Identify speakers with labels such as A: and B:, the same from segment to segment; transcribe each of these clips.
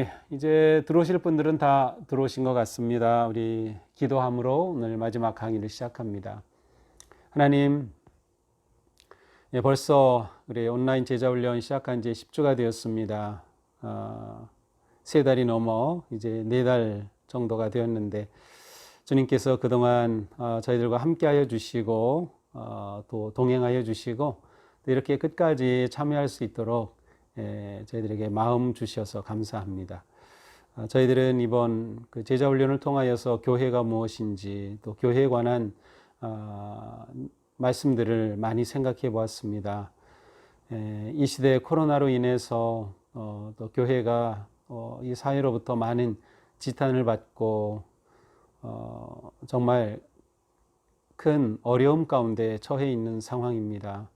A: 네, 이제 들어오실 분들은 다 들어오신 것 같습니다. 우리 기도함으로 오늘 마지막 강의를 시작합니다. 하나님, 벌써 우리 온라인 제자훈련 시작한 지 10주가 되었습니다. 3달이 넘어 이제 4달 정도가 되었는데 주님께서 그동안 저희들과 함께하여 주시고 또 동행하여 주시고 또 이렇게 끝까지 참여할 수 있도록 저희들에게 마음 주셔서 감사합니다. 저희들은 이번 그 제자훈련을 통하여서 교회가 무엇인지 또 교회에 관한 말씀들을 많이 생각해 보았습니다. 이 시대 코로나로 인해서 또 교회가 이 사회로부터 많은 지탄을 받고 정말 큰 어려움 가운데 처해 있는 상황입니다.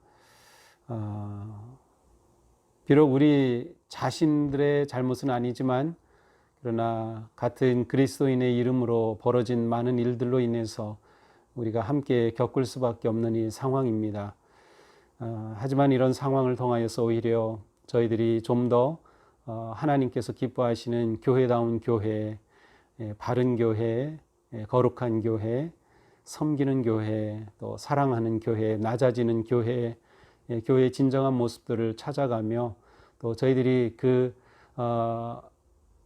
A: 비록 우리 자신들의 잘못은 아니지만 그러나 같은 그리스도인의 이름으로 벌어진 많은 일들로 인해서 우리가 함께 겪을 수밖에 없는 이 상황입니다. 하지만 이런 상황을 통하여서 오히려 저희들이 좀 더 하나님께서 기뻐하시는 교회다운 교회, 바른 교회, 거룩한 교회, 섬기는 교회, 또 사랑하는 교회, 낮아지는 교회, 교회의 진정한 모습들을 찾아가며 또 저희들이 그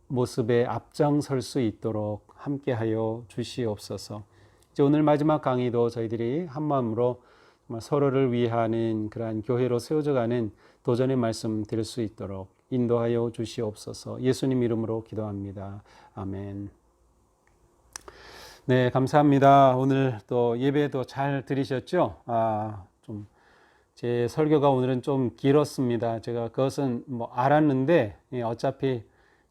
A: 모습에 앞장설 수 있도록 함께하여 주시옵소서. 이제 오늘 마지막 강의도 저희들이 한마음으로 서로를 위하는 그러한 교회로 세워져가는 도전의 말씀 드릴 수 있도록 인도하여 주시옵소서. 예수님 이름으로 기도합니다. 아멘. 네, 감사합니다. 오늘 또 예배도 잘 들으셨죠? 제 설교가 오늘은 좀 길었습니다. 제가 그것은 알았는데 어차피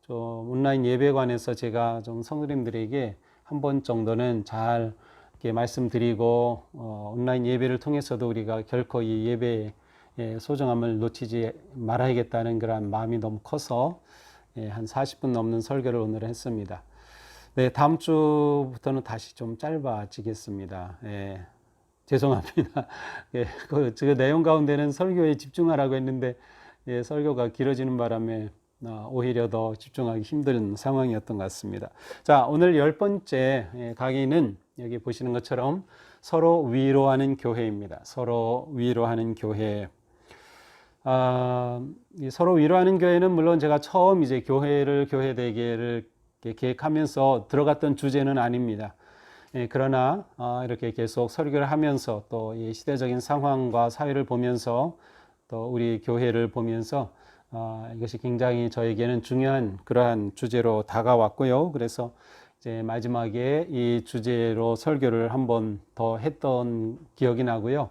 A: 좀 온라인 예배관에서 제가 좀 성도님들에게 한 번 정도는 잘 이렇게 말씀드리고 온라인 예배를 통해서도 우리가 결코 이 예배의 소중함을 놓치지 말아야겠다는 그런 마음이 너무 커서 한 40분 넘는 설교를 오늘 했습니다. 네, 다음 주부터는 다시 좀 짧아지겠습니다. 죄송합니다. 그 내용 가운데는 설교에 집중하라고 했는데 설교가 길어지는 바람에 오히려 더 집중하기 힘든 상황이었던 것 같습니다. 자, 오늘 10번째 강의는 여기 보시는 것처럼 서로 위로하는 교회입니다. 서로 위로하는 교회. 서로 위로하는 교회는 물론 제가 처음 이제 교회 대계를 계획하면서 들어갔던 주제는 아닙니다. 그러나 이렇게 계속 설교를 하면서 또 이 시대적인 상황과 사회를 보면서 또 우리 교회를 보면서 이것이 굉장히 저에게는 중요한 그러한 주제로 다가왔고요. 그래서 이제 마지막에 이 주제로 설교를 한 번 더 했던 기억이 나고요.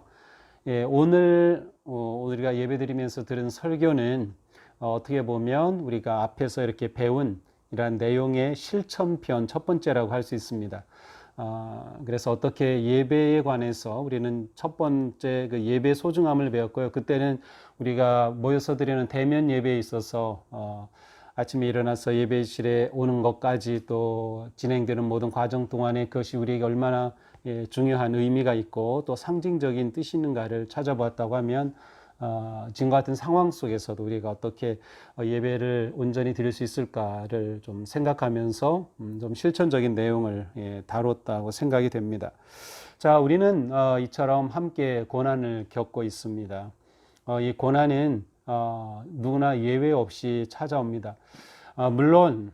A: 오늘 우리가 예배드리면서 들은 설교는 어떻게 보면 우리가 앞에서 이렇게 배운 이러한 내용의 실천편 첫 번째라고 할 수 있습니다. 그래서 어떻게 예배에 관해서 우리는 첫 번째 그 예배 소중함을 배웠고요. 그때는 우리가 모여서 드리는 대면 예배에 있어서 아침에 일어나서 예배실에 오는 것까지 또 진행되는 모든 과정 동안에 그것이 우리에게 얼마나 중요한 의미가 있고 또 상징적인 뜻이 있는가를 찾아보았다고 하면 지금과 같은 상황 속에서도 우리가 어떻게 예배를 온전히 드릴 수 있을까를 좀 생각하면서 좀 실천적인 내용을 다뤘다고 생각이 됩니다. 자, 우리는 이처럼 함께 고난을 겪고 있습니다. 이 고난은 누구나 예외 없이 찾아옵니다. 물론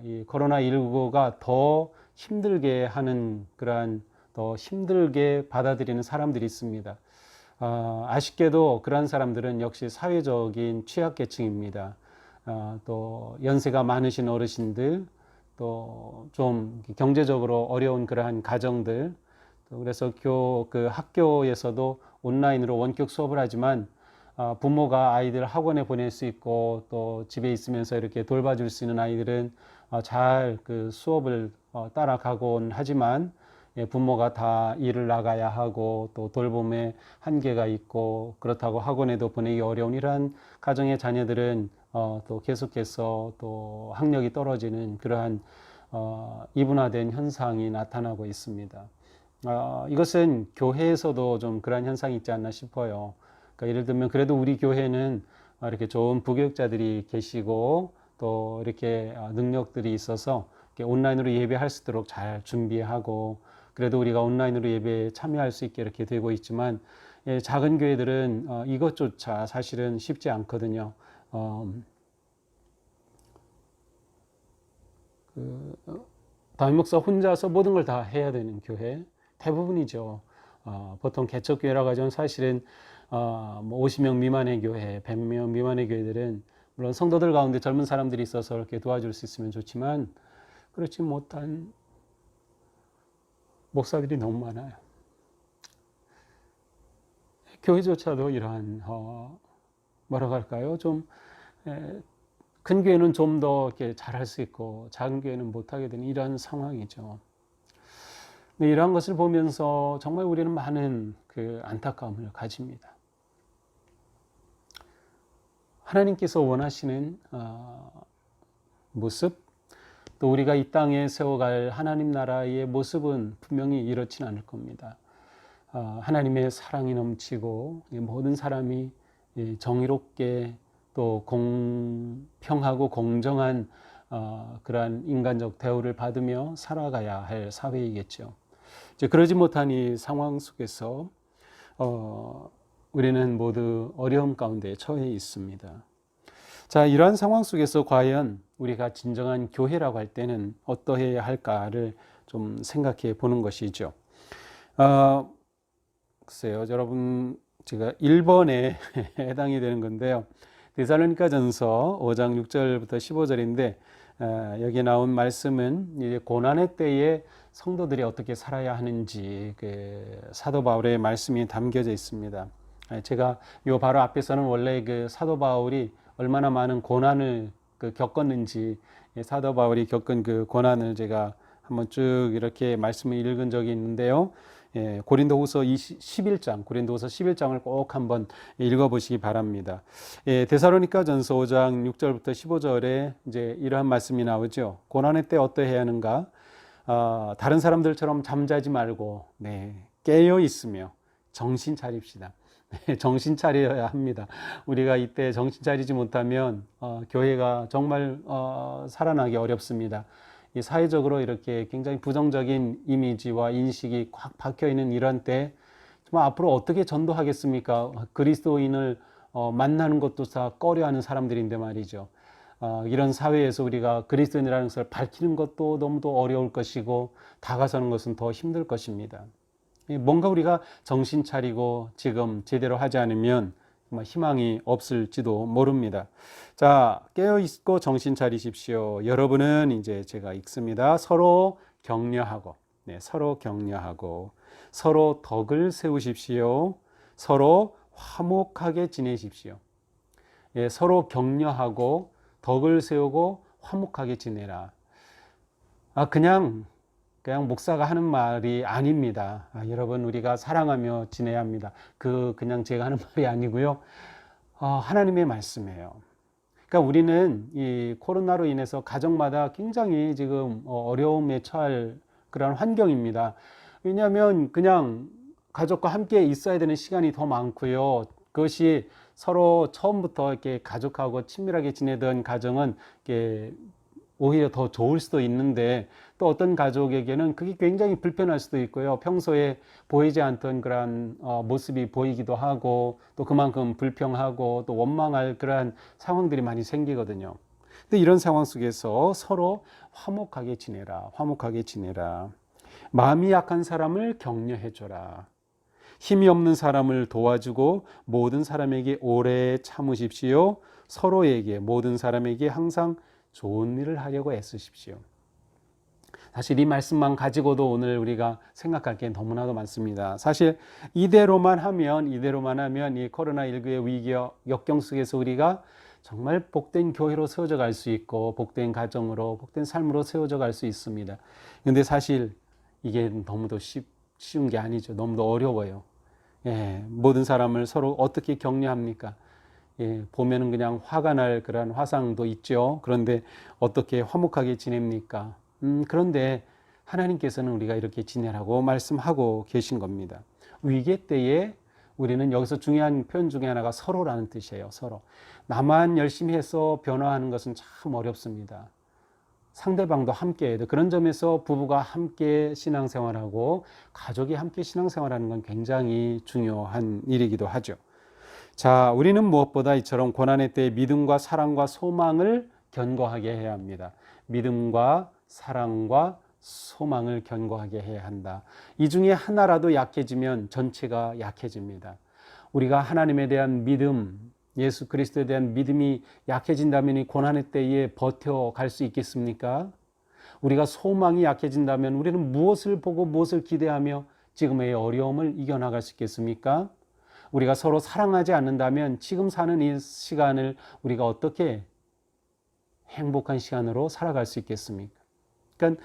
A: 이 코로나19가 더 힘들게 하는 그러한 더 힘들게 받아들이는 사람들이 있습니다. 아쉽게도 그런 사람들은 역시 사회적인 취약계층입니다. 또 연세가 많으신 어르신들, 또 좀 경제적으로 어려운 그러한 가정들, 또 그래서 그 학교에서도 온라인으로 원격 수업을 하지만 부모가 아이들 학원에 보낼 수 있고 또 집에 있으면서 이렇게 돌봐줄 수 있는 아이들은 잘 그 수업을 따라가곤 하지만 부모가 다 일을 나가야 하고 또 돌봄에 한계가 있고 그렇다고 학원에도 보내기 어려운 이러한 가정의 자녀들은 또 계속해서 또 학력이 떨어지는 그러한 이분화된 현상이 나타나고 있습니다. 이것은 교회에서도 좀 그러한 현상이 있지 않나 싶어요. 그러니까 예를 들면 그래도 우리 교회는 이렇게 좋은 부교육자들이 계시고 또 이렇게 능력들이 있어서 이렇게 온라인으로 예배할 수 있도록 잘 준비하고 그래도 우리가 온라인으로 예배에 참여할 수 있게 이렇게 되고 있지만 작은 교회들은 이것조차 사실은 쉽지 않거든요. 담임 목사 혼자서 모든 걸 다 해야 되는 교회 대부분이죠. 보통 개척교회라고 하지만 사실은 뭐 50명 미만의 교회, 100명 미만의 교회들은 물론 성도들 가운데 젊은 사람들이 있어서 이렇게 도와줄 수 있으면 좋지만 그렇지 못한 목사들이 너무 많아요. 교회조차도 이러한 뭐라고 할까요? 좀 큰 교회는 좀 더 이렇게 잘할 수 있고 작은 교회는 못하게 되는 이런 상황이죠. 근데 이러한 것을 보면서 정말 우리는 많은 그 안타까움을 가집니다. 하나님께서 원하시는 모습, 또 우리가 이 땅에 세워갈 하나님 나라의 모습은 분명히 이렇지는 않을 겁니다. 하나님의 사랑이 넘치고 모든 사람이 정의롭게 또 공평하고 공정한 그러한 인간적 대우를 받으며 살아가야 할 사회이겠죠. 이제 그러지 못한 이 상황 속에서 우리는 모두 어려움 가운데 처해 있습니다. 자, 이러한 상황 속에서 과연 우리가 진정한 교회라고 할 때는 어떠해야 할까를 좀 생각해 보는 것이죠. 글쎄요, 여러분, 제가 1번에 해당이 되는 건데요. 데살로니가전서 5장 6절부터 15절인데 여기 나온 말씀은 이제 고난의 때에 성도들이 어떻게 살아야 하는지 그 사도 바울의 말씀이 담겨져 있습니다. 제가 요 바로 앞에서는 원래 그 사도 바울이 얼마나 많은 고난을 겪었는지 사도 바울이 겪은 그 고난을 제가 한번 쭉 이렇게 말씀을 읽은 적이 있는데요. 고린도후서 11장을 꼭 한번 읽어보시기 바랍니다. 데살로니가전서 5장 6절부터 15절에 이제 이러한 말씀이 나오죠. 고난의 때 어떠해야 하는가? 다른 사람들처럼 잠자지 말고 깨어 있으며 정신 차립시다. 정신 차려야 합니다. 우리가 이때 정신 차리지 못하면 교회가 정말 살아나기 어렵습니다. 이 사회적으로 이렇게 굉장히 부정적인 이미지와 인식이 꽉 박혀 있는 이런 때 정말 앞으로 어떻게 전도하겠습니까? 그리스도인을 만나는 것도 다 꺼려하는 사람들인데 말이죠. 이런 사회에서 우리가 그리스도인이라는 것을 밝히는 것도 너무도 어려울 것이고 다가서는 것은 더 힘들 것입니다. 뭔가 우리가 정신 차리고 지금 제대로 하지 않으면 정말 희망이 없을지도 모릅니다. 자, 깨어있고 정신 차리십시오. 여러분은 이제 제가 읽습니다. 서로 격려하고, 서로 격려하고, 서로 덕을 세우십시오. 서로 화목하게 지내십시오. 서로 격려하고, 덕을 세우고, 화목하게 지내라. 그냥 목사가 하는 말이 아닙니다. 여러분, 우리가 사랑하며 지내야 합니다. 그냥 제가 하는 말이 아니고요. 하나님의 말씀이에요. 그러니까 우리는 이 코로나로 인해서 가정마다 굉장히 지금 어려움에 처할 그런 환경입니다. 왜냐하면 그냥 가족과 함께 있어야 되는 시간이 더 많고요. 그것이 서로 처음부터 이렇게 가족하고 친밀하게 지내던 가정은 이렇게 오히려 더 좋을 수도 있는데 또 어떤 가족에게는 그게 굉장히 불편할 수도 있고요. 평소에 보이지 않던 그런 모습이 보이기도 하고 또 그만큼 불평하고 또 원망할 그러한 상황들이 많이 생기거든요. 근데 이런 상황 속에서 서로 화목하게 지내라. 화목하게 지내라. 마음이 약한 사람을 격려해줘라. 힘이 없는 사람을 도와주고 모든 사람에게 오래 참으십시오. 서로에게 모든 사람에게 항상 좋은 일을 하려고 애쓰십시오. 사실 이 말씀만 가지고도 오늘 우리가 생각할 게 너무나도 많습니다. 사실 이대로만 하면 이 코로나19의 위기 역경 속에서 우리가 정말 복된 교회로 세워져 갈 수 있고 복된 가정으로 복된 삶으로 세워져 갈 수 있습니다. 그런데 사실 이게 너무도 쉬운 게 아니죠. 너무도 어려워요. 모든 사람을 서로 어떻게 격려합니까? 보면은 그냥 화가 날 그런 화상도 있죠. 그런데 어떻게 화목하게 지냅니까? 그런데 하나님께서는 우리가 이렇게 지내라고 말씀하고 계신 겁니다. 위기 때에 우리는 여기서 중요한 표현 중에 하나가 서로라는 뜻이에요. 서로. 나만 열심히 해서 변화하는 것은 참 어렵습니다. 상대방도 함께 해야 돼. 그런 점에서 부부가 함께 신앙생활하고 가족이 함께 신앙생활하는 건 굉장히 중요한 일이기도 하죠. 자, 우리는 무엇보다 이처럼 고난의 때에 믿음과 사랑과 소망을 견고하게 해야 합니다. 믿음과 사랑과 소망을 견고하게 해야 한다. 이 중에 하나라도 약해지면 전체가 약해집니다. 우리가 하나님에 대한 믿음, 예수 그리스도에 대한 믿음이 약해진다면 이 고난의 때에 버텨갈 수 있겠습니까? 우리가 소망이 약해진다면 우리는 무엇을 보고 무엇을 기대하며 지금의 어려움을 이겨나갈 수 있겠습니까? 우리가 서로 사랑하지 않는다면 지금 사는 이 시간을 우리가 어떻게 행복한 시간으로 살아갈 수 있겠습니까? 그러니까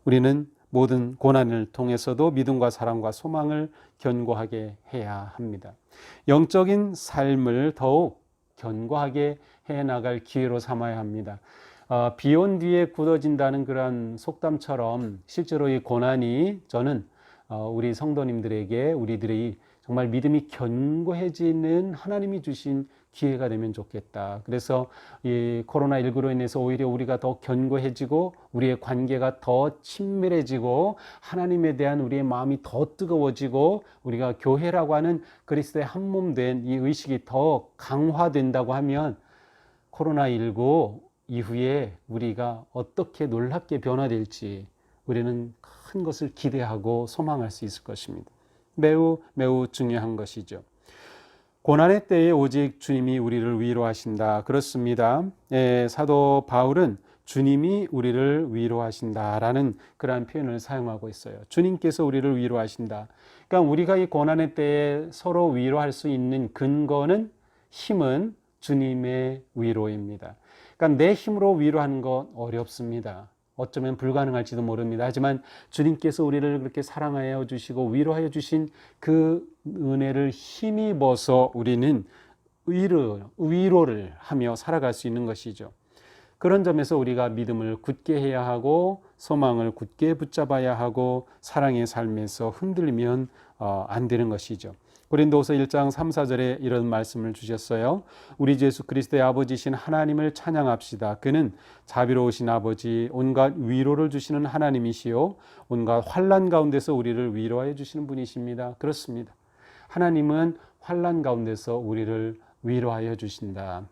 A: 우리는 모든 고난을 통해서도 믿음과 사랑과 소망을 견고하게 해야 합니다. 영적인 삶을 더욱 견고하게 해나갈 기회로 삼아야 합니다. 비온 뒤에 굳어진다는 그런 속담처럼 실제로 이 고난이 저는 우리 성도님들에게 우리들이 정말 믿음이 견고해지는 하나님이 주신 기회가 되면 좋겠다. 그래서 이 코로나19로 인해서 오히려 우리가 더 견고해지고 우리의 관계가 더 친밀해지고 하나님에 대한 우리의 마음이 더 뜨거워지고 우리가 교회라고 하는 그리스도의 한 몸 된 이 의식이 더 강화된다고 하면 코로나19 이후에 우리가 어떻게 놀랍게 변화될지 우리는 큰 것을 기대하고 소망할 수 있을 것입니다. 매우 중요한 것이죠. 고난의 때에 오직 주님이 우리를 위로하신다. 그렇습니다. 사도 바울은 주님이 우리를 위로하신다라는 그러한 표현을 사용하고 있어요. 주님께서 우리를 위로하신다. 그러니까 우리가 이 고난의 때에 서로 위로할 수 있는 근거는 힘은 주님의 위로입니다. 그러니까 내 힘으로 위로하는 건 어렵습니다. 어쩌면 불가능할지도 모릅니다. 하지만 주님께서 우리를 그렇게 사랑하여 주시고 위로하여 주신 그 은혜를 힘입어서 우리는 위로를 하며 살아갈 수 있는 것이죠. 그런 점에서 우리가 믿음을 굳게 해야 하고 소망을 굳게 붙잡아야 하고 사랑의 삶에서 흔들리면 안 되는 것이죠. 고린도후서 1장 3, 4절에 이런 말씀을 주셨어요. 우리 주 예수 그리스도의 아버지신 하나님을 찬양합시다. 그는 자비로우신 아버지, 온갖 위로를 주시는 하나님이시요 온갖 환난 가운데서 우리를 위로하여 주시는 분이십니다. 그렇습니다. 하나님은 환난 가운데서 우리를 위로하여 주신다.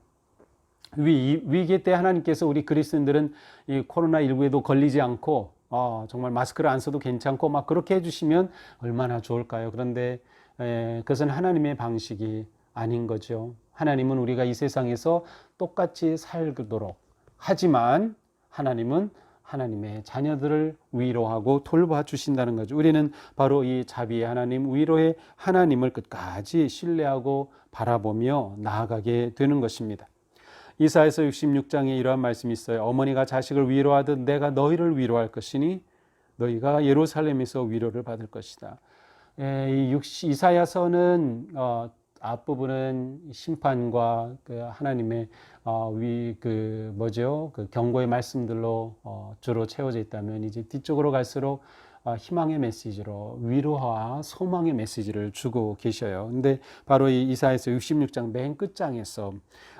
A: 위기 때 하나님께서 우리 그리스도인들은 이 코로나19에도 걸리지 않고 정말 마스크를 안 써도 괜찮고 막 그렇게 해주시면 얼마나 좋을까요? 그런데 그것은 하나님의 방식이 아닌 거죠. 하나님은 우리가 이 세상에서 똑같이 살도록 하지만 하나님은 하나님의 자녀들을 위로하고 돌봐주신다는 거죠. 우리는 바로 이 자비의 하나님, 위로의 하나님을 끝까지 신뢰하고 바라보며 나아가게 되는 것입니다. 이사야서 66장에 이러한 말씀이 있어요. 어머니가 자식을 위로하듯 내가 너희를 위로할 것이니 너희가 예루살렘에서 위로를 받을 것이다. 이사야서는 앞부분은 심판과 그 하나님의 그 경고의 말씀들로 주로 채워져 있다면 이제 뒤쪽으로 갈수록 희망의 메시지로 위로와 소망의 메시지를 주고 계셔요. 근데 바로 이 이사야서 66장 맨 끝장에서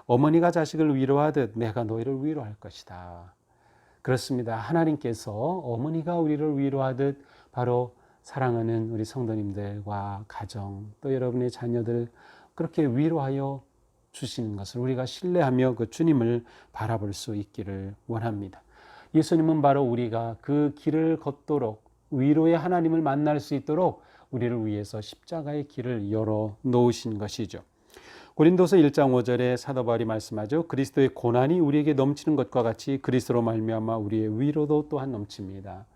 A: 어머니가 자식을 위로하듯 내가 너희를 위로할 것이다. 그렇습니다. 하나님께서 어머니가 우리를 위로하듯 바로 사랑하는 우리 성도님들과 가정 또 여러분의 자녀들 그렇게 위로하여 주시는 것을 우리가 신뢰하며 그 주님을 바라볼 수 있기를 원합니다. 예수님은 바로 우리가 그 길을 걷도록 위로의 하나님을 만날 수 있도록 우리를 위해서 십자가의 길을 열어 놓으신 것이죠. 고린도서 1장 5절에 사도 바울이 말씀하죠. 그리스도의 고난이 우리에게 넘치는 것과 같이 그리스도로 말미암아 우리의 위로도 또한 넘칩니다.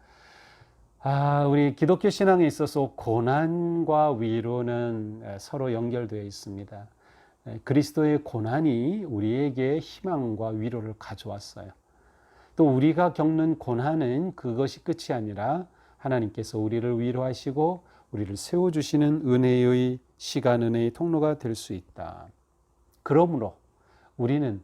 A: 우리 기독교 신앙에 있어서 고난과 위로는 서로 연결되어 있습니다. 그리스도의 고난이 우리에게 희망과 위로를 가져왔어요. 또 우리가 겪는 고난은 그것이 끝이 아니라 하나님께서 우리를 위로하시고 우리를 세워주시는 은혜의 시간, 은혜의 통로가 될 수 있다. 그러므로 우리는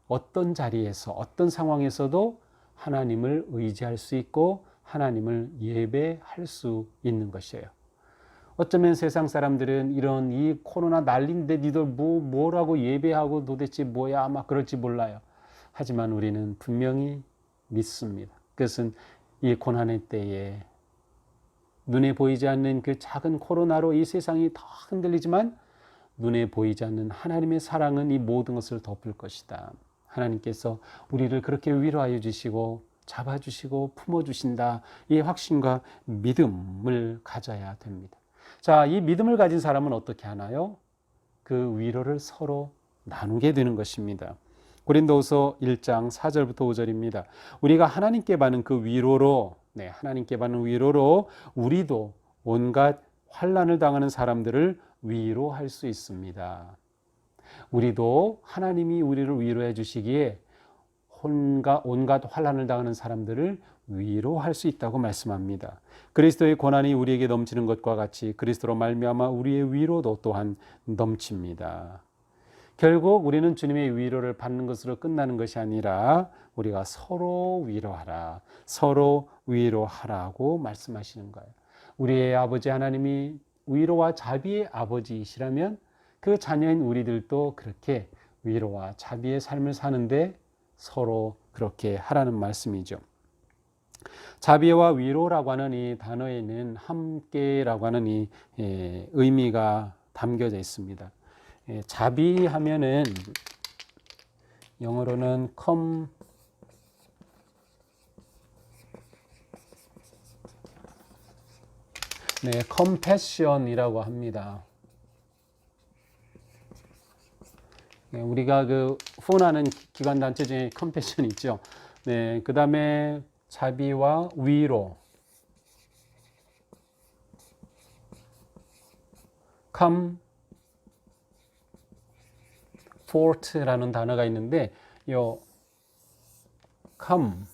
A: 어떤 자리에서 어떤 상황에서도 하나님을 의지할 수 있고 하나님을 예배할 수 있는 것이에요. 어쩌면 세상 사람들은 이런 이 코로나 난리인데 니들 뭐라고 예배하고 도대체 뭐야 아마 그럴지 몰라요. 하지만 우리는 분명히 믿습니다. 그것은 이 고난의 때에 눈에 보이지 않는 그 작은 코로나로 이 세상이 더 흔들리지만 눈에 보이지 않는 하나님의 사랑은 이 모든 것을 덮을 것이다. 하나님께서 우리를 그렇게 위로하여 주시고 잡아주시고 품어주신다. 이 확신과 믿음을 가져야 됩니다. 자, 이 믿음을 가진 사람은 어떻게 하나요? 그 위로를 서로 나누게 되는 것입니다. 고린도후서 1장 4절부터 5절입니다. 우리가 하나님께 받는 그 위로로, 하나님께 받는 위로로 우리도 온갖 환난을 당하는 사람들을 위로할 수 있습니다. 우리도 하나님이 우리를 위로해 주시기에 온갖 환난을 당하는 사람들을 위로할 수 있다고 말씀합니다. 그리스도의 고난이 우리에게 넘치는 것과 같이 그리스도로 말미암아 우리의 위로도 또한 넘칩니다. 결국 우리는 주님의 위로를 받는 것으로 끝나는 것이 아니라 우리가 서로 위로하라, 서로 위로하라고 말씀하시는 거예요. 우리의 아버지 하나님이 위로와 자비의 아버지이시라면 그 자녀인 우리들도 그렇게 위로와 자비의 삶을 사는데 서로 그렇게 하라는 말씀이죠. 자비와 위로라고 하는 이 단어에는 함께라고 하는 이 의미가 담겨져 있습니다. 자비하면은 영어로는 compassion이라고 합니다. 우리가 그 후원하는 기관 단체 중에 컴패션 있죠. 그 다음에 자비와 위로, comfort라는 단어가 있는데, 요 come이라고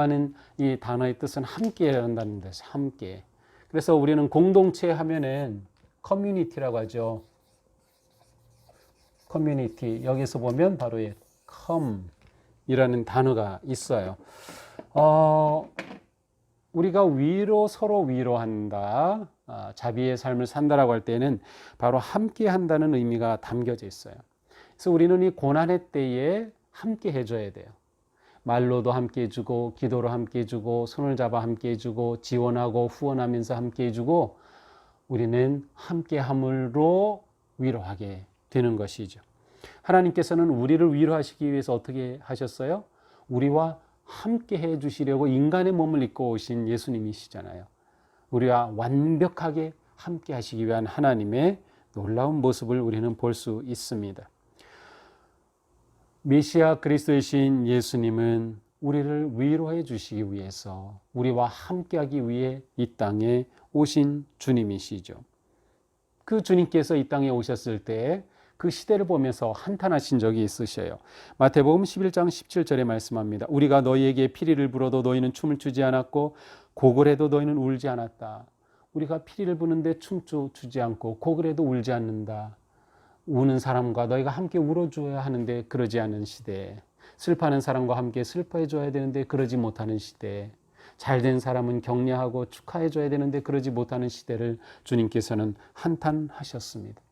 A: 하는 이 단어의 뜻은 함께라는 뜻이에요. 함께. 그래서 우리는 공동체 하면은 커뮤니티라고 하죠. 커뮤니티. 여기서 보면 바로 이 come이라는 단어가 있어요. 우리가 서로 위로한다, 자비의 삶을 산다라고 할 때는 바로 함께 한다는 의미가 담겨져 있어요. 그래서 우리는 이 고난의 때에 함께 해줘야 돼요. 말로도 함께 해주고, 기도로 함께 해주고, 손을 잡아 함께 해주고, 지원하고 후원하면서 함께 해주고, 우리는 함께함으로 위로하게 되는 것이죠. 하나님께서는 우리를 위로하시기 위해서 어떻게 하셨어요? 우리와 함께 해주시려고 인간의 몸을 입고 오신 예수님이시잖아요. 우리와 완벽하게 함께 하시기 위한 하나님의 놀라운 모습을 우리는 볼 수 있습니다. 메시아 그리스도이신 예수님은 우리를 위로해 주시기 위해서 우리와 함께하기 위해 이 땅에 오신 주님이시죠. 그 주님께서 이 땅에 오셨을 때 그 시대를 보면서 한탄하신 적이 있으셔요. 마태복음 11장 17절에 말씀합니다. 우리가 너희에게 피리를 불어도 너희는 춤을 추지 않았고 곡을 해도 너희는 울지 않았다. 우리가 피리를 부는데 춤추지 않고 곡을 해도 울지 않는다. 우는 사람과 너희가 함께 울어줘야 하는데 그러지 않은 시대, 슬퍼하는 사람과 함께 슬퍼해줘야 되는데 그러지 못하는 시대, 잘된 사람은 격려하고 축하해줘야 되는데 그러지 못하는 시대를 주님께서는 한탄하셨습니다.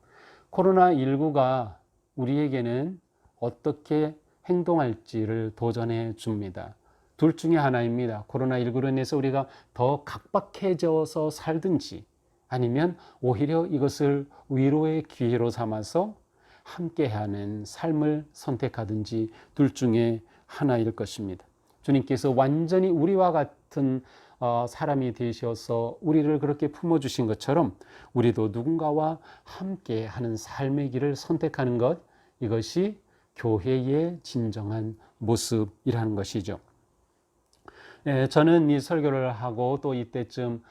A: 코로나19가 우리에게는 어떻게 행동할지를 도전해 줍니다. 둘 중에 하나입니다. 코로나19로 인해서 우리가 더 각박해져서 살든지 아니면 오히려 이것을 위로의 기회로 삼아서 함께하는 삶을 선택하든지 둘 중에 하나일 것입니다. 주님께서 완전히 우리와 같은 사람이 되셔서 우리를 그렇게 품어주신 것처럼 우리도 누군가와 함께하는 삶의 길을 선택하는 것, 이것이 교회의 진정한 모습이라는 것이죠. 저는 이 설교를 하고 또 이때쯤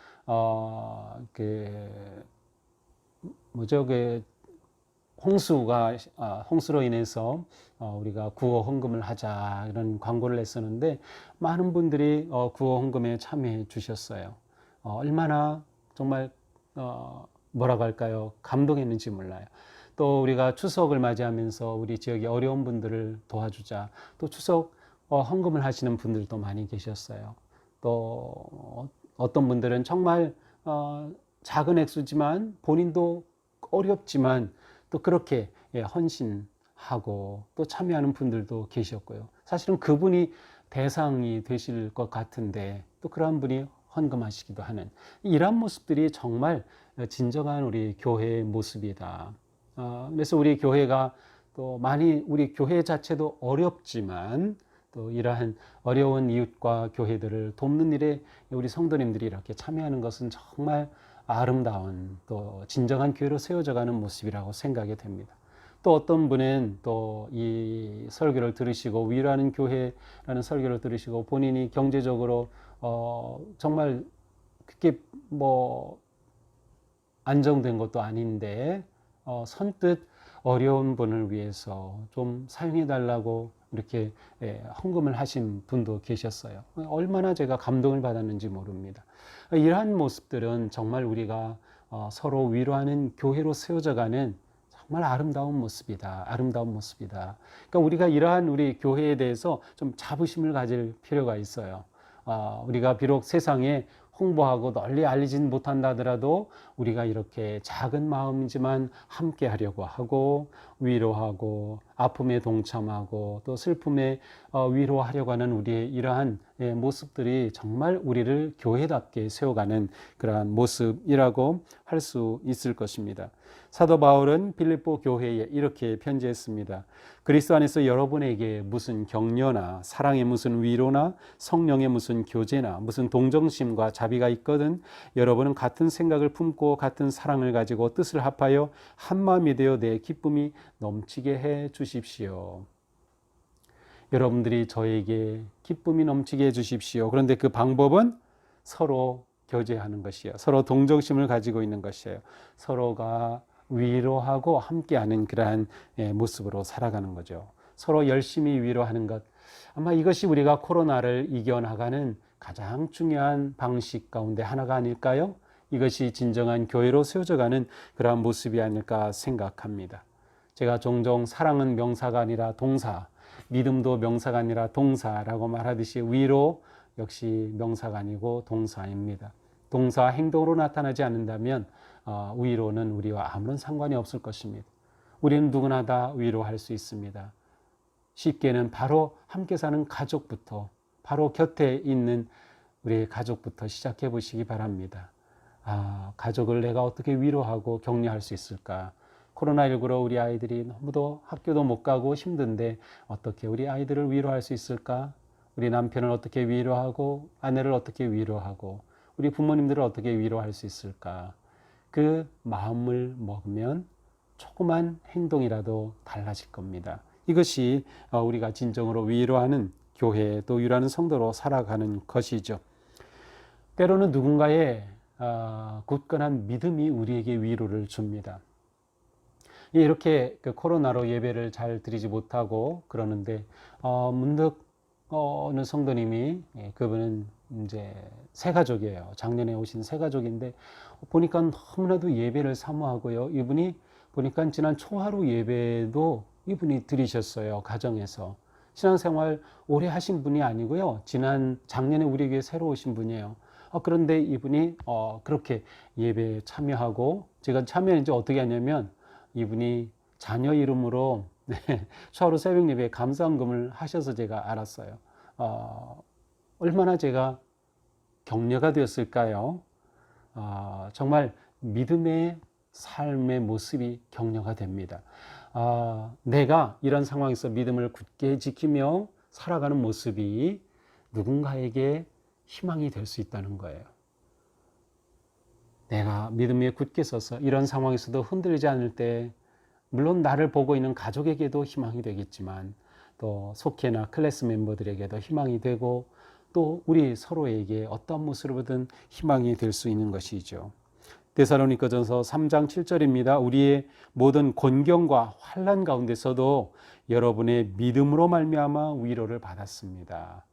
A: 홍수로 인해서 우리가 구호 헌금을 하자 이런 광고를 했었는데 많은 분들이 구호 헌금에 참여해 주셨어요. 얼마나 정말 뭐라고 할까요? 감동했는지 몰라요. 또 우리가 추석을 맞이하면서 우리 지역의 어려운 분들을 도와주자. 또 추석 헌금을 하시는 분들도 많이 계셨어요. 또 어떤 분들은 정말 작은 액수지만 본인도 어렵지만 또 그렇게 헌신하고 또 참여하는 분들도 계셨고요. 사실은 그분이 대상이 되실 것 같은데 또 그러한 분이 헌금하시기도 하는 이러한 모습들이 정말 진정한 우리 교회의 모습이다. 그래서 우리 교회가 또 많이 우리 교회 자체도 어렵지만 또 이러한 어려운 이웃과 교회들을 돕는 일에 우리 성도님들이 이렇게 참여하는 것은 정말 아름다운 또 진정한 교회로 세워져가는 모습이라고 생각이 됩니다. 또 어떤 분은 또 이 설교를 들으시고 위로하는 교회라는 설교를 들으시고 본인이 경제적으로 정말 그렇게 뭐 안정된 것도 아닌데 선뜻 어려운 분을 위해서 좀 사용해 달라고 이렇게 헌금을 하신 분도 계셨어요. 얼마나 제가 감동을 받았는지 모릅니다. 이러한 모습들은 정말 우리가 서로 위로하는 교회로 세워져가는 정말 아름다운 모습이다. 아름다운 모습이다. 그러니까 우리가 이러한 우리 교회에 대해서 좀 자부심을 가질 필요가 있어요. 우리가 비록 세상에 홍보하고 널리 알리진 못한다 하더라도 우리가 이렇게 작은 마음이지만 함께 하려고 하고 위로하고 아픔에 동참하고 또 슬픔에 위로하려고 하는 우리의 이러한 모습들이 정말 우리를 교회답게 세워가는 그러한 모습이라고 할 수 있을 것입니다. 사도 바울은 빌립보 교회에 이렇게 편지했습니다. 그리스도 안에서 여러분에게 무슨 격려나 사랑의 무슨 위로나 성령의 무슨 교제나 무슨 동정심과 자비가 있거든 여러분은 같은 생각을 품고 같은 사랑을 가지고 뜻을 합하여 한마음이 되어 내 기쁨이 넘치게 해 주십시오. 여러분들이 저에게 기쁨이 넘치게 해 주십시오. 그런데 그 방법은 서로 교제하는 것이에요. 서로 동정심을 가지고 있는 것이에요. 서로가 위로하고 함께하는 그러한 모습으로 살아가는 거죠. 서로 열심히 위로하는 것. 아마 이것이 우리가 코로나를 이겨나가는 가장 중요한 방식 가운데 하나가 아닐까요? 이것이 진정한 교회로 세워져가는 그러한 모습이 아닐까 생각합니다. 제가 종종 사랑은 명사가 아니라 동사, 믿음도 명사가 아니라 동사라고 말하듯이 위로 역시 명사가 아니고 동사입니다. 동사 행동으로 나타나지 않는다면 위로는 우리와 아무런 상관이 없을 것입니다. 우리는 누구나 다 위로할 수 있습니다. 쉽게는 바로 함께 사는 가족부터 바로 곁에 있는 우리의 가족부터 시작해 보시기 바랍니다. 가족을 내가 어떻게 위로하고 격려할 수 있을까? 코로나19로 우리 아이들이 너무도 학교도 못 가고 힘든데 어떻게 우리 아이들을 위로할 수 있을까? 우리 남편을 어떻게 위로하고 아내를 어떻게 위로하고 우리 부모님들을 어떻게 위로할 수 있을까? 그 마음을 먹으면 조그만 행동이라도 달라질 겁니다. 이것이 우리가 진정으로 위로하는 교회 또 위로하는 성도로 살아가는 것이죠. 때로는 누군가의 굳건한 믿음이 우리에게 위로를 줍니다. 이렇게 코로나로 예배를 잘 드리지 못하고 그러는데 문득 어느 성도님이 그분은 이제 새 가족이에요. 작년에 오신 새 가족인데 보니까 너무나도 예배를 사모하고요. 이분이 보니까 지난 초하루 예배도 이분이 드리셨어요. 가정에서. 신앙생활 오래 하신 분이 아니고요. 작년에 우리 교회 새로 오신 분이에요. 그런데 이분이 그렇게 예배에 참여하고 제가 참여는 이제 어떻게 하냐면 이분이 자녀 이름으로 초하루 새벽 예배에 감사헌금을 하셔서 제가 알았어요. 얼마나 제가 격려가 되었을까요? 정말 믿음의 삶의 모습이 격려가 됩니다. 내가 이런 상황에서 믿음을 굳게 지키며 살아가는 모습이 누군가에게 희망이 될 수 있다는 거예요. 내가 믿음 위에 굳게 서서 이런 상황에서도 흔들리지 않을 때 물론 나를 보고 있는 가족에게도 희망이 되겠지만 또 속회나 클래스 멤버들에게도 희망이 되고 또 우리 서로에게 어떤 모습으로든 희망이 될 수 있는 것이죠. 데살로니가전서 3장 7절입니다. 우리의 모든 곤경과 환난 가운데서도 여러분의 믿음으로 말미암아 위로를 받았습니다.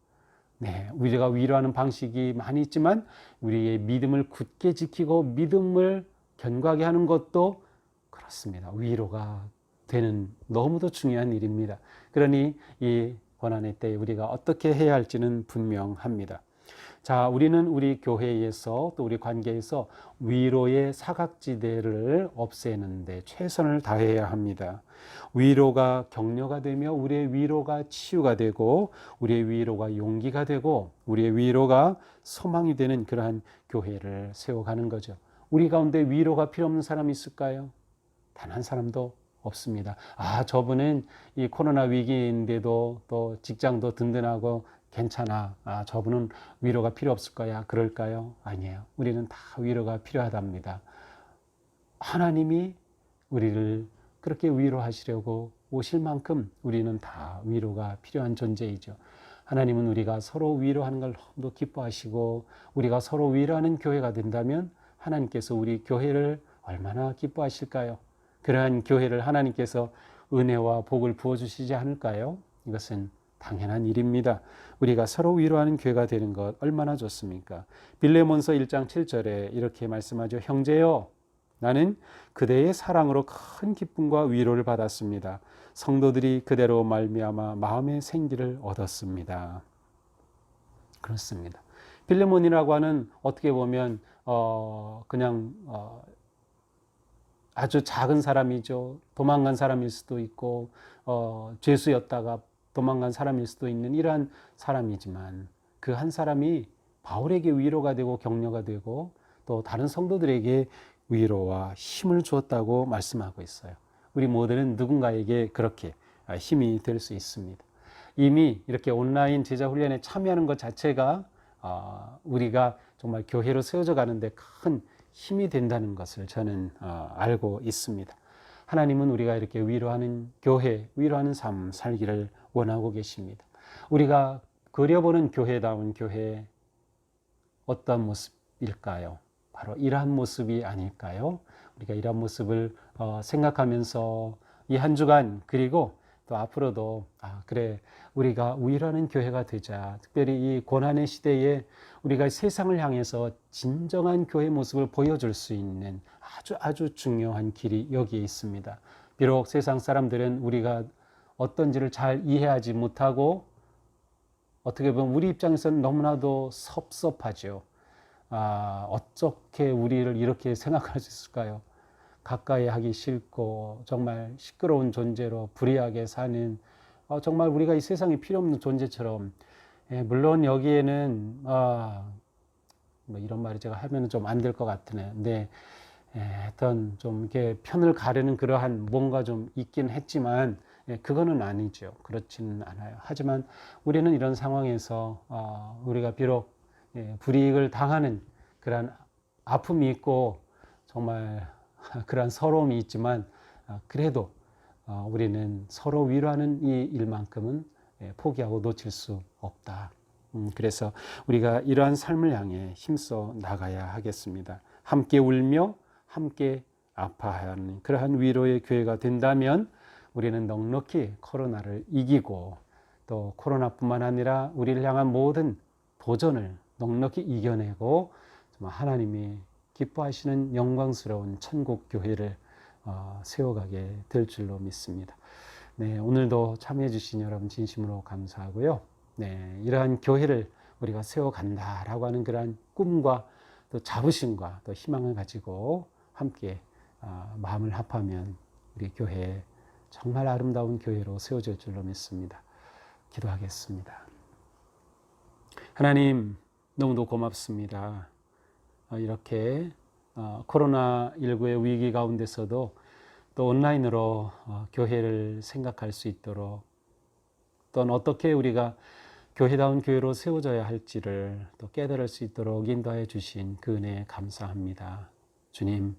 A: 네, 우리가 위로하는 방식이 많이 있지만 우리의 믿음을 굳게 지키고 믿음을 견고하게 하는 것도 그렇습니다. 위로가 되는 너무도 중요한 일입니다. 그러니 이 고난의 때에 우리가 어떻게 해야 할지는 분명합니다. 자, 우리는 우리 교회에서 또 우리 관계에서 위로의 사각지대를 없애는데 최선을 다해야 합니다. 위로가 격려가 되며 우리의 위로가 치유가 되고 우리의 위로가 용기가 되고 우리의 위로가 소망이 되는 그러한 교회를 세워가는 거죠. 우리 가운데 위로가 필요 없는 사람이 있을까요? 단 한 사람도 없습니다. 아, 저분은 이 코로나 위기인데도 또 직장도 든든하고 괜찮아. 아, 저분은 위로가 필요 없을 거야. 그럴까요? 아니에요. 우리는 다 위로가 필요하답니다. 하나님이 우리를 그렇게 위로하시려고 오실 만큼 우리는 다 위로가 필요한 존재이죠. 하나님은 우리가 서로 위로하는 걸 너무 기뻐하시고 우리가 서로 위로하는 교회가 된다면 하나님께서 우리 교회를 얼마나 기뻐하실까요? 그러한 교회를 하나님께서 은혜와 복을 부어주시지 않을까요? 이것은 당연한 일입니다. 우리가 서로 위로하는 교회가 되는 것 얼마나 좋습니까? 빌레몬서 1장 7절에 이렇게 말씀하죠. 형제여, 나는 그대의 사랑으로 큰 기쁨과 위로를 받았습니다. 성도들이 그대로 말미암아 마음의 생기를 얻었습니다. 그렇습니다. 빌레몬이라고 하는 어떻게 보면 그냥 아주 작은 사람이죠. 도망간 사람일 수도 있고 죄수였다가 도망간 사람일 수도 있는 이러한 사람이지만 그 한 사람이 바울에게 위로가 되고 격려가 되고 또 다른 성도들에게 위로와 힘을 주었다고 말씀하고 있어요. 우리 모두는 누군가에게 그렇게 힘이 될 수 있습니다. 이미 이렇게 온라인 제자 훈련에 참여하는 것 자체가 우리가 정말 교회로 세워져 가는데 큰 힘이 된다는 것을 저는 알고 있습니다. 하나님은 우리가 이렇게 위로하는 교회, 위로하는 삶 살기를 원하고 계십니다. 우리가 그려보는 교회다운 교회 어떤 모습일까요? 바로 이러한 모습이 아닐까요? 우리가 이러한 모습을 생각하면서 이 한 주간 그리고 또 앞으로도 그래 우리가 위로하는 교회가 되자. 특별히 이 고난의 시대에 우리가 세상을 향해서 진정한 교회 모습을 보여줄 수 있는 아주 중요한 길이 여기에 있습니다. 비록 세상 사람들은 우리가 어떤지를 잘 이해하지 못하고 어떻게 보면 우리 입장에서는 너무나도 섭섭하죠. 어떻게 우리를 이렇게 생각할 수 있을까요? 가까이 하기 싫고 정말 시끄러운 존재로 불의하게 사는 정말 우리가 이 세상에 필요 없는 존재처럼 물론 여기에는 뭐 이런 말이 제가 하면 좀 안 될 것 같으네. 근데 어떤 좀 이렇게 편을 가르는 그러한 뭔가 좀 있긴 했지만 그거는 아니죠. 그렇지는 않아요. 하지만 우리는 이런 상황에서 우리가 비록 불이익을 당하는 그런 아픔이 있고 정말 그러한 서러움이 있지만 그래도 우리는 서로 위로하는 이 일만큼은 포기하고 놓칠 수 없다. 그래서 우리가 이러한 삶을 향해 힘써 나가야 하겠습니다. 함께 울며 함께 아파하는 그러한 위로의 교회가 된다면 우리는 넉넉히 코로나를 이기고 또 코로나뿐만 아니라 우리를 향한 모든 도전을 넉넉히 이겨내고 하나님이 기뻐하시는 영광스러운 천국 교회를 세워가게 될 줄로 믿습니다. 네, 오늘도 참여해 주신 여러분 진심으로 감사하고요. 네, 이러한 교회를 우리가 세워간다라고 하는 그러한 꿈과 또 자부심과 또 희망을 가지고 함께 마음을 합하면 우리 교회 정말 아름다운 교회로 세워질 줄로 믿습니다. 기도하겠습니다. 하나님 너무도 고맙습니다. 이렇게 코로나19의 위기 가운데서도 또 온라인으로 교회를 생각할 수 있도록 또는 어떻게 우리가 교회다운 교회로 세워져야 할지를 또 깨달을 수 있도록 인도해 주신 그 은혜에 감사합니다. 주님,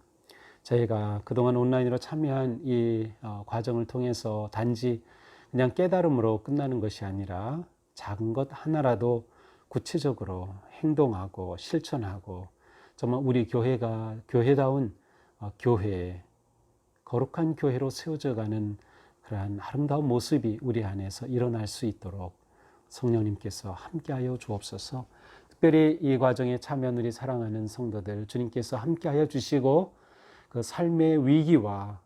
A: 저희가 그동안 온라인으로 참여한 이 과정을 통해서 단지 그냥 깨달음으로 끝나는 것이 아니라 작은 것 하나라도 구체적으로 행동하고 실천하고 정말 우리 교회가 교회다운 교회, 거룩한 교회로 세워져가는 그러한 아름다운 모습이 우리 안에서 일어날 수 있도록 성령님께서 함께하여 주옵소서. 특별히 이 과정에 참여한 우리 사랑하는 성도들 주님께서 함께하여 주시고 그 삶의 위기와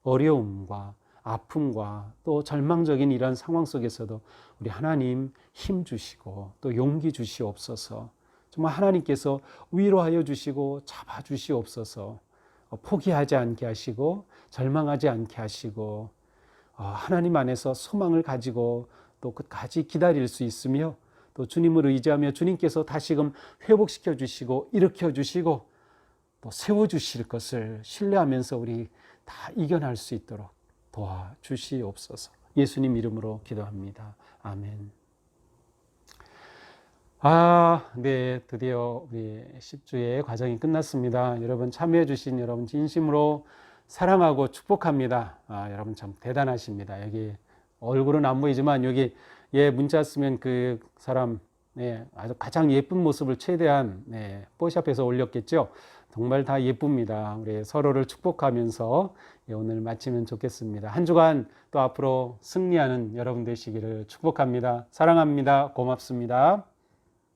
A: 어려움과 아픔과 또 절망적인 이러한 상황 속에서도 우리 하나님 힘 주시고 또 용기 주시옵소서. 정말 하나님께서 위로하여 주시고 잡아주시옵소서. 포기하지 않게 하시고 절망하지 않게 하시고 하나님 안에서 소망을 가지고 또 끝까지 기다릴 수 있으며 또 주님을 의지하며 주님께서 다시금 회복시켜 주시고 일으켜 주시고 또 세워주실 것을 신뢰하면서 우리 다 이겨낼 수 있도록 도와주시옵소서. 예수님 이름으로 기도합니다. 아멘. 네, 드디어 우리 10주의 과정이 끝났습니다. 여러분 참여해 주신 여러분 진심으로 사랑하고 축복합니다. 여러분 참 대단하십니다. 여기 얼굴은 안 보이지만 여기 문자 쓰면 그 사람 아주 가장 예쁜 모습을 최대한 뽀샵해서 올렸겠죠. 정말 다 예쁩니다. 우리 서로를 축복하면서 오늘 마치면 좋겠습니다. 한 주간 또 앞으로 승리하는 여러분 되시기를 축복합니다. 사랑합니다. 고맙습니다.